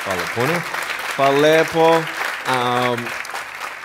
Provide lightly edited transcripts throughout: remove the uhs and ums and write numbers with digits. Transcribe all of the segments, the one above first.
Hvala puno. Hvala lepo.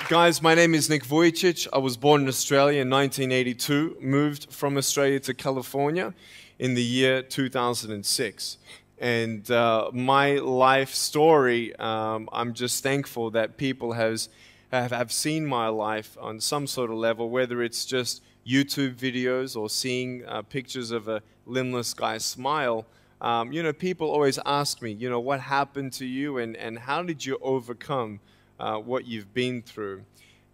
Guys, my name is Nick Vujicic. I was born in Australia in 1982, moved from Australia to California in the year 2006. And my life story, I'm just thankful that people have seen my life on some sort of level, whether it's just YouTube videos or seeing pictures of a limbless guy's smile. You know, people always ask me, you know, what happened to you and how did you overcome what you've been through?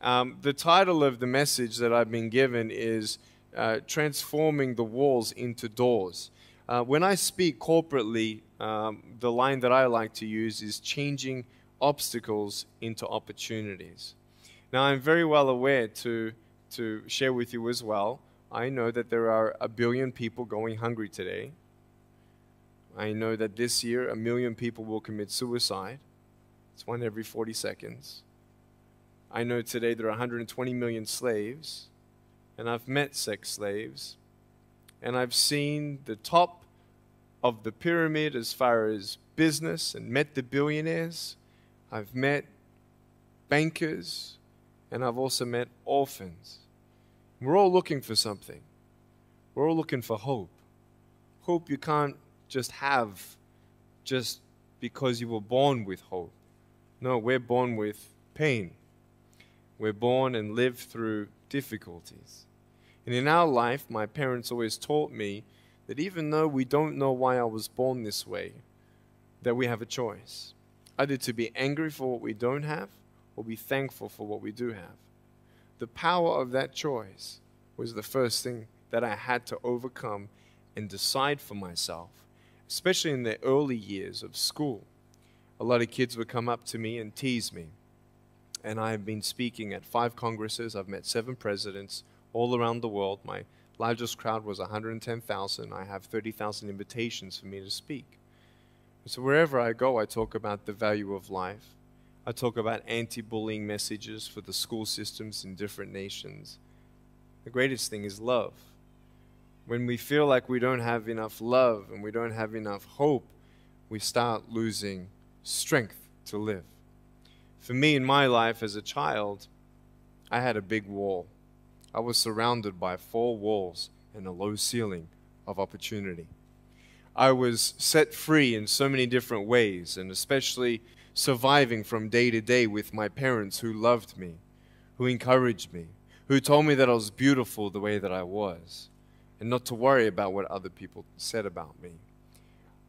The title of the message that I've been given is Transforming the Walls into Doors. When I speak corporately, the line that I like to use is changing obstacles into opportunities. Now, I'm very well aware to share with you as well, I know that there are 1 billion people going hungry today. I know that this year 1 million people will commit suicide. It's 1 every 40 seconds. I know today there are 120 million slaves, and I've met sex slaves, and I've seen the top of the pyramid as far as business and met the billionaires. I've met bankers, and I've also met orphans. We're all looking for something. We're all looking for hope. Hope you can't just have just because you were born with hope. No, we're born with pain. We're born and live through difficulties. And in our life, my parents always taught me that even though we don't know why I was born this way, that we have a choice. Either to be angry for what we don't have, or be thankful for what we do have. The power of that choice was the first thing that I had to overcome and decide for myself, especially in the early years of school. A lot of kids would come up to me and tease me. And I've been speaking at 5 congresses. I've met 7 presidents all around the world. My largest crowd was 110,000. I have 30,000 invitations for me to speak. So wherever I go, I talk about the value of life. I talk about anti-bullying messages for the school systems in different nations. The greatest thing is love. When we feel like we don't have enough love and we don't have enough hope, we start losing strength to live. For me, in my life as a child, I had a big wall. I was surrounded by 4 walls and a low ceiling of opportunity. I was set free in so many different ways, and especially surviving from day to day with my parents who loved me, who encouraged me, who told me that I was beautiful the way that I was, and not to worry about what other people said about me.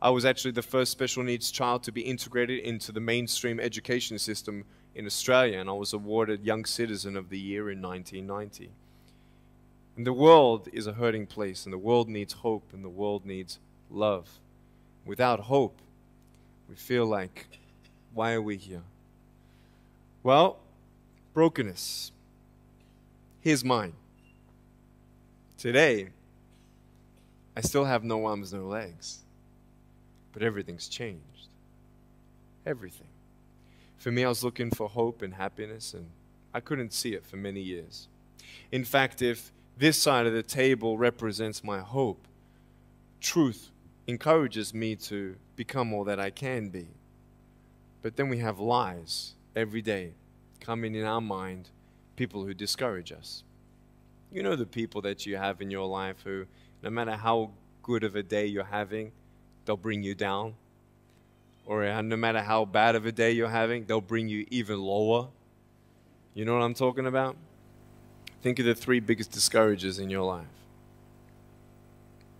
I was actually the first special needs child to be integrated into the mainstream education system in Australia, and I was awarded Young Citizen of the Year in 1990. And the world is a hurting place, and the world needs hope, and the world needs love. Without hope, we feel like, why are we here? Well, brokenness. Here's mine. Today, I still have no arms, no legs. But everything's changed. Everything. For me, I was looking for hope and happiness, and I couldn't see it for many years. In fact, if this side of the table represents my hope, truth encourages me to become all that I can be. But then we have lies every day coming in our mind, people who discourage us. You know the people that you have in your life who, no matter how good of a day you're having, they'll bring you down. Or no matter how bad of a day you're having, they'll bring you even lower. You know what I'm talking about? Think of the 3 biggest discouragers in your life.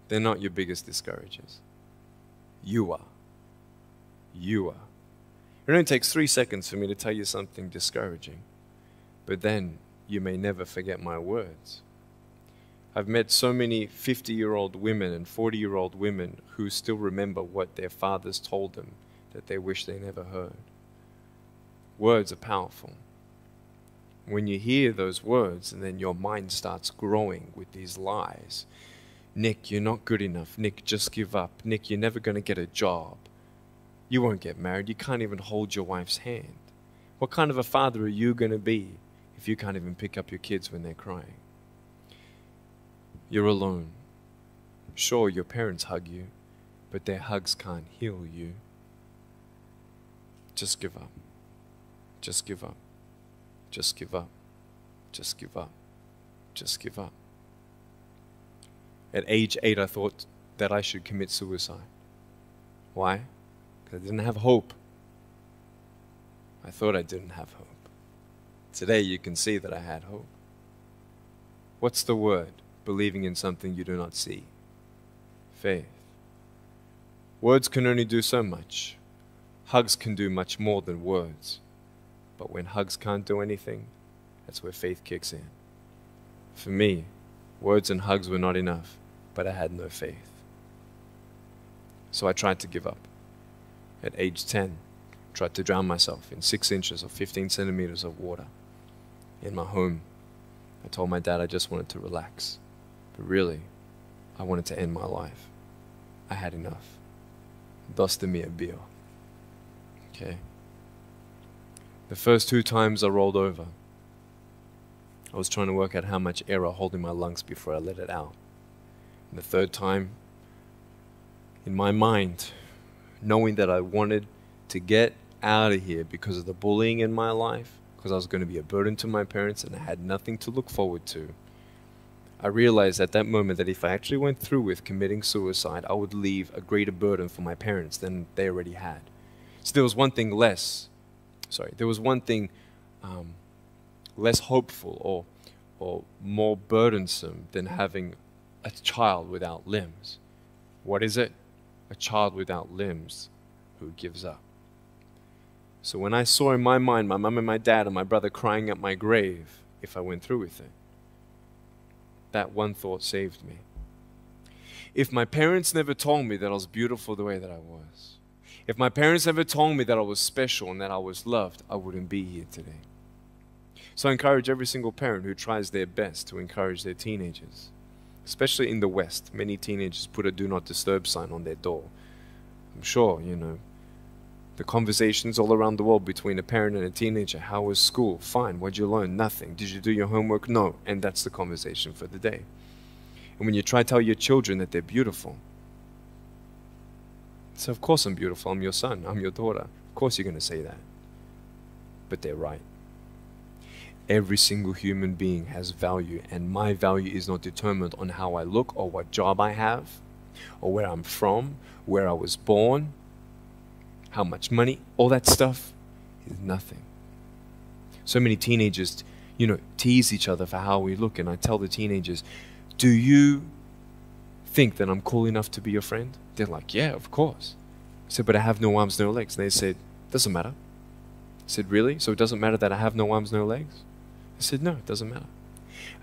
They're not your biggest discouragers. You are. You are. It only takes 3 seconds for me to tell you something discouraging. But then you may never forget my words. I've met so many 50-year-old women and 40-year-old women who still remember what their fathers told them that they wish they never heard. Words are powerful. When you hear those words and then your mind starts growing with these lies. Nick, you're not good enough. Nick, just give up. Nick, you're never going to get a job. You won't get married. You can't even hold your wife's hand. What kind of a father are you going to be if you can't even pick up your kids when they're crying? You're alone. Sure, your parents hug you, but their hugs can't heal you. Just give up. Just give up. Just give up. Just give up. Just give up. At age 8, I thought that I should commit suicide. Why? Because I didn't have hope. I thought I didn't have hope. Today you can see that I had hope. What's the word? Believing in something you do not see. Faith. Words can only do so much. Hugs can do much more than words. But when hugs can't do anything, that's where faith kicks in. For me, words and hugs were not enough, but I had no faith. So I tried to give up. At age 10, I tried to drown myself in 6 inches or 15 centimeters of water. In my home, I told my dad I just wanted to relax. But really, I wanted to end my life. I had enough. Dosta mi a bio. Okay? The first 2 times I rolled over, I was trying to work out how much air I hold in my lungs before I let it out. And the 3rd time, in my mind, knowing that I wanted to get out of here because of the bullying in my life, because I was going to be a burden to my parents and I had nothing to look forward to, I realized at that moment that if I actually went through with committing suicide, I would leave a greater burden for my parents than they already had. So there was one thing less hopeful or more burdensome than having a child without limbs. What is it? A child without limbs who gives up. So when I saw in my mind my mum and my dad and my brother crying at my grave if I went through with it, that one thought saved me. If my parents never told me that I was beautiful the way that I was, if my parents never told me that I was special and that I was loved, I wouldn't be here today. So I encourage every single parent who tries their best to encourage their teenagers. Especially in the West, many teenagers put a do not disturb sign on their door. I'm sure, the conversations all around the world between a parent and a teenager. How was school? Fine. What'd you learn? Nothing. Did you do your homework? No. And that's the conversation for the day. And when you try to tell your children that they're beautiful, so of course I'm beautiful. I'm your son. I'm your daughter. Of course you're going to say that. But they're right. Every single human being has value, and my value is not determined on how I look or what job I have or where I'm from, where I was born, how much money. All that stuff is nothing. So many teenagers, tease each other for how we look, and I tell the teenagers, do you think that I'm cool enough to be your friend? They're like, yeah, of course. I said, but I have no arms, no legs. And they said, doesn't matter. I said, really? So it doesn't matter that I have no arms, no legs? I said, no, it doesn't matter.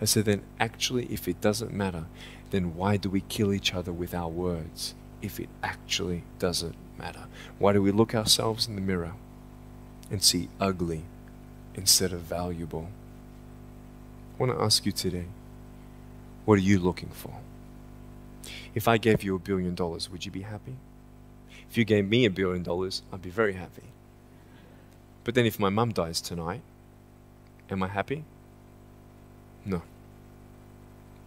I said, then actually, if it doesn't matter, then why do we kill each other with our words if it actually doesn't matter? Why do we look ourselves in the mirror and see ugly instead of valuable? I want to ask you today, what are you looking for? If I gave you $1 billion, would you be happy? If you gave me $1 billion, I'd be very happy. But then if my mum dies tonight, am I happy? No.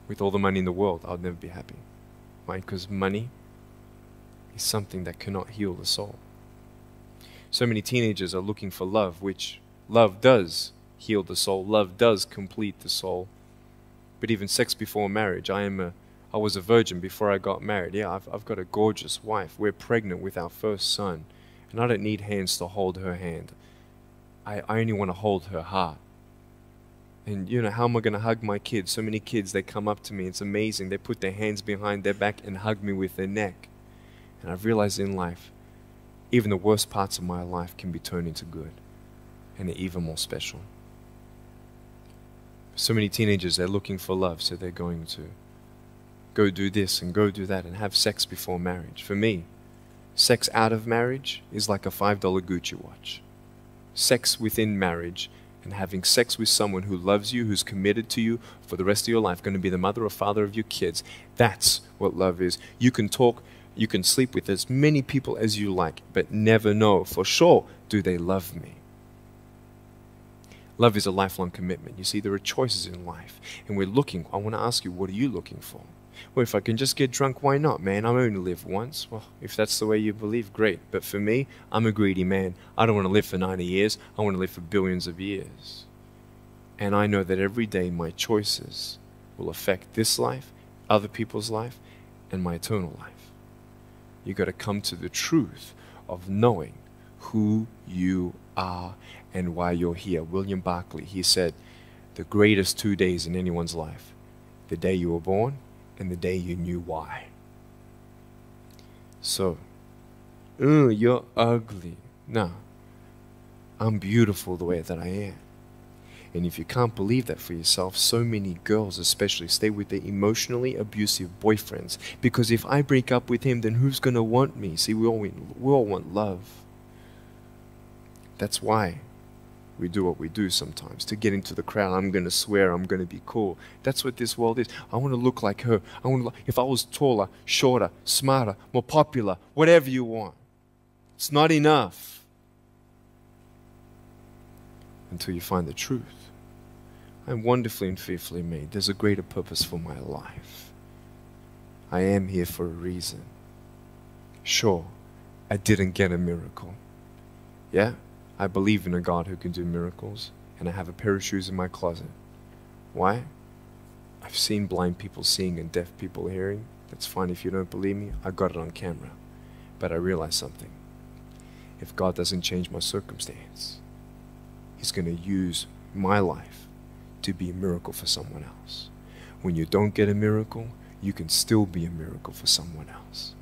With all the money in the world, I'll never be happy. Why? Because money is something that cannot heal the soul. So many teenagers are looking for love, which love does heal the soul. Love does complete the soul. But even sex before marriage, I was a virgin before I got married. Yeah, I've got a gorgeous wife. We're pregnant with our first son. And I don't need hands to hold her hand. I only want to hold her heart. And how am I going to hug my kids? So many kids, they come up to me. It's amazing. They put their hands behind their back and hug me with their neck. And I've realized in life, even the worst parts of my life can be turned into good. And they're even more special. So many teenagers, they're looking for love. So they're going to go do this and go do that and have sex before marriage. For me, sex out of marriage is like a $5 Gucci watch. Sex within marriage and having sex with someone who loves you, who's committed to you for the rest of your life, going to be the mother or father of your kids. That's what love is. You can talk, you can sleep with as many people as you like, but never know for sure, do they love me? Love is a lifelong commitment. You see, there are choices in life, and we're looking. I want to ask you, what are you looking for? Well, if I can just get drunk, why not, man? I only live once. Well, if that's the way you believe, great. But for me, I'm a greedy man. I don't want to live for 90 years. I want to live for billions of years. And I know that every day my choices will affect this life, other people's life, and my eternal life. You got to come to the truth of knowing who you are and why you're here. William Barclay, he said, the greatest 2 days in anyone's life, the day you were born and the day you knew why. So, you're ugly. No, I'm beautiful the way that I am. And if you can't believe that for yourself, so many girls especially stay with their emotionally abusive boyfriends. Because if I break up with him, then who's going to want me? See, we all want love. That's why we do what we do sometimes. To get into the crowd, I'm going to swear, I'm going to be cool. That's what this world is. I want to look like her. If I was taller, shorter, smarter, more popular, whatever you want. It's not enough until you find the truth. I'm wonderfully and fearfully made. There's a greater purpose for my life. I am here for a reason. Sure, I didn't get a miracle. Yeah, I believe in a God who can do miracles, and I have a pair of shoes in my closet. Why? I've seen blind people seeing and deaf people hearing. That's fine if you don't believe me. I got it on camera. But I realized something. If God doesn't change my circumstance, He's going to use my life to be a miracle for someone else. When you don't get a miracle, you can still be a miracle for someone else.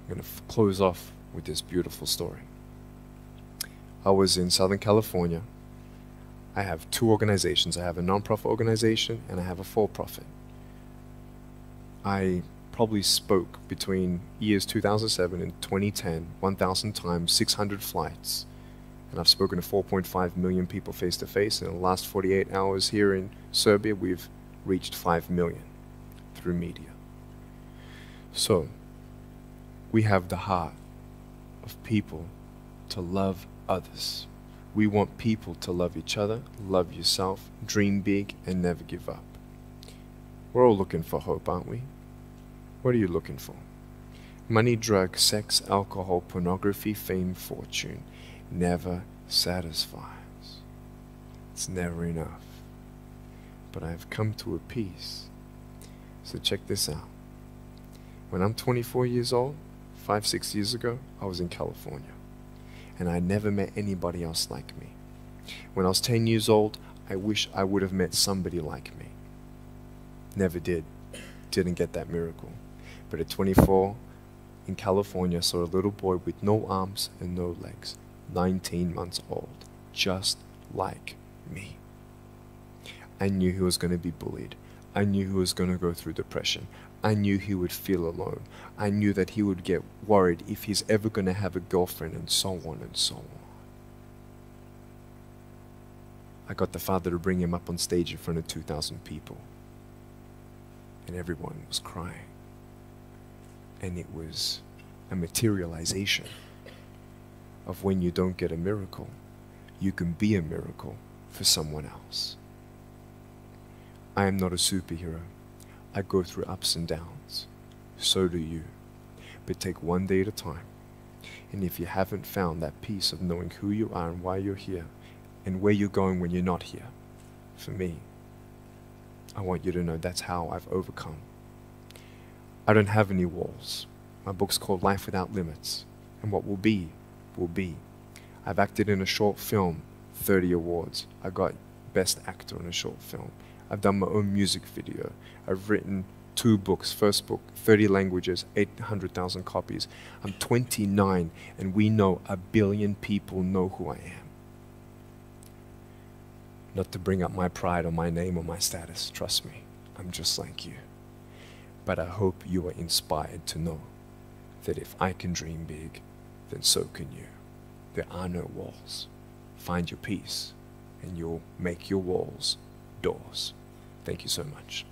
I'm going to close off with this beautiful story. I was in Southern California. I have two organizations. I have a non-profit organization and I have a for-profit. I probably spoke between years 2007 and 2010, 1,000 times, 600 flights. And I've spoken to 4.5 million people face to face. And in the last 48 hours here in Serbia, we've reached 5 million through media. So, we have the heart of people to love others. We want people to love each other, love yourself, dream big, and never give up. We're all looking for hope, aren't we? What are you looking for? Money, drugs, sex, alcohol, pornography, fame, fortune never satisfies. It's never enough. But I've come to a peace. So check this out. When I'm 24 years old, 5-6 years ago, I was in California. And I never met anybody else like me. When I was 10 years old, I wish I would have met somebody like me. Never did. Didn't get that miracle. But at 24, in California, I saw a little boy with no arms and no legs, 19 months old, just like me. I knew he was going to be bullied. I knew he was going to go through depression. I knew he would feel alone. I knew that he would get worried if he's ever going to have a girlfriend, and so on and so on. I got the father to bring him up on stage in front of 2,000 people. And everyone was crying. And it was a materialization of when you don't get a miracle, you can be a miracle for someone else. I am not a superhero. I go through ups and downs. So do you. But take one day at a time. And if you haven't found that peace of knowing who you are and why you're here, and where you're going when you're not here, for me, I want you to know that's how I've overcome. I don't have any walls. My book's called Life Without Limits. And what will be, will be. I've acted in a short film, 30 awards. I got Best Actor in a short film. I've done my own music video. I've written 2 books. First book, 30 languages, 800,000 copies. I'm 29, and we know 1 billion people know who I am. Not to bring up my pride or my name or my status. Trust me, I'm just like you. But I hope you are inspired to know that if I can dream big, then so can you. There are no walls. Find your peace, and you'll make your walls doors. Thank you so much.